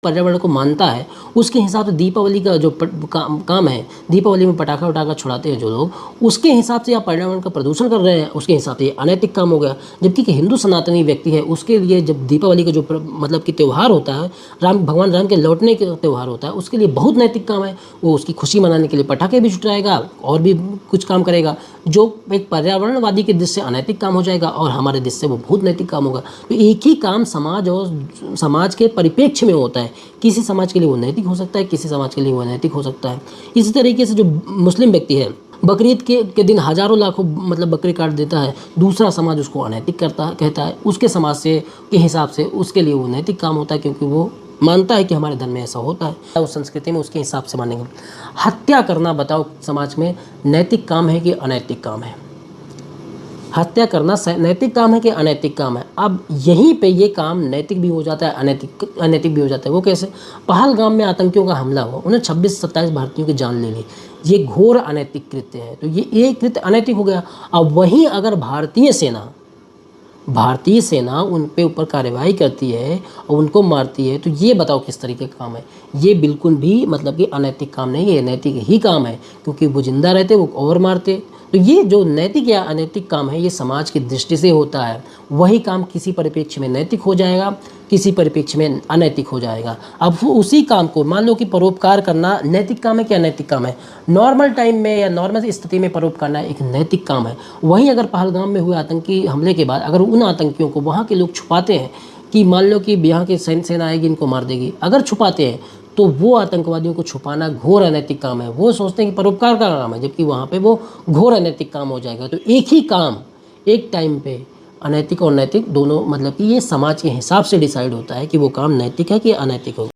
पर्यावरण को मानता है, उसके हिसाब से दीपावली का जो काम है, दीपावली में पटाखा वटाखा छुड़ाते हैं जो लोग, उसके हिसाब से आप पर्यावरण का प्रदूषण कर रहे हैं, उसके हिसाब से ये अनैतिक काम हो गया। जबकि कि हिंदू सनातनी व्यक्ति है, उसके लिए जब दीपावली का जो मतलब कि त्यौहार होता है, भगवान राम के लौटने का त्यौहार होता है, उसके लिए बहुत नैतिक काम है। वो उसकी खुशी मनाने के लिए पटाखे भी छुटाएगा और भी कुछ काम करेगा, जो एक पर्यावरणवादी के दृष्टि से अनैतिक काम हो जाएगा और हमारे दृष्टि से वो बहुत नैतिक काम होगा। तो एक ही काम समाज और समाज के परिप्रेक्ष्य में होता है। किसी समाज के लिए वो नैतिक हो सकता है, किसी समाज के लिए वो अनैतिक हो सकता है। इसी तरीके से जो मुस्लिम व्यक्ति है, बकरीद के दिन हज़ारों लाखों मतलब बकरी काट देता है, दूसरा समाज उसको अनैतिक कहता है। उसके समाज से के हिसाब से उसके लिए वो नैतिक काम होता है, क्योंकि वो मानता है कि हमारे धर्म में ऐसा होता है, उस संस्कृति में उसके हिसाब से मानेंगे। हत्या करना बताओ समाज में नैतिक काम है कि अनैतिक काम है? हत्या करना नैतिक काम है कि अनैतिक काम है? अब यहीं पे ये काम नैतिक भी हो जाता है, अनैतिक भी हो जाता है। वो कैसे? पहलगाम में आतंकियों का हमला हुआ, उन्हें 26-27 भारतीयों की जान ले ली। ये घोर अनैतिक कृत्य है, तो ये कृत्य अनैतिक हो गया। अब वहीं अगर भारतीय सेना उन पे ऊपर कार्रवाई करती है और उनको मारती है, तो ये बताओ किस तरीके का काम है? ये बिल्कुल भी मतलब कि अनैतिक काम नहीं है, नैतिक ही काम है, क्योंकि वो जिंदा रहते वो और मारते। तो ये जो नैतिक या अनैतिक काम है, ये समाज की दृष्टि से होता है। वही काम किसी परिप्रेक्ष्य में नैतिक हो जाएगा, किसी परिप्रेक्ष्य में अनैतिक हो जाएगा। अब उसी काम को मान लो कि परोपकार करना नैतिक काम है कि अनैतिक काम है? नॉर्मल टाइम में या नॉर्मल स्थिति में परोपकार करना एक नैतिक काम है। वहीं अगर पहलगाम में हुए आतंकी हमले के बाद अगर उन आतंकियों को वहाँ के लोग छुपाते हैं कि मान लो कि यहाँ की सेना आएगी इनको मार देगी, अगर छुपाते हैं तो वो आतंकवादियों को छुपाना घोर अनैतिक काम है। वो सोचते हैं कि परोपकार का काम है, जबकि वहाँ पे वो घोर अनैतिक काम हो जाएगा। तो एक ही काम एक टाइम पे अनैतिक और नैतिक दोनों मतलब कि ये समाज के हिसाब से डिसाइड होता है कि वो काम नैतिक है कि अनैतिक होगा।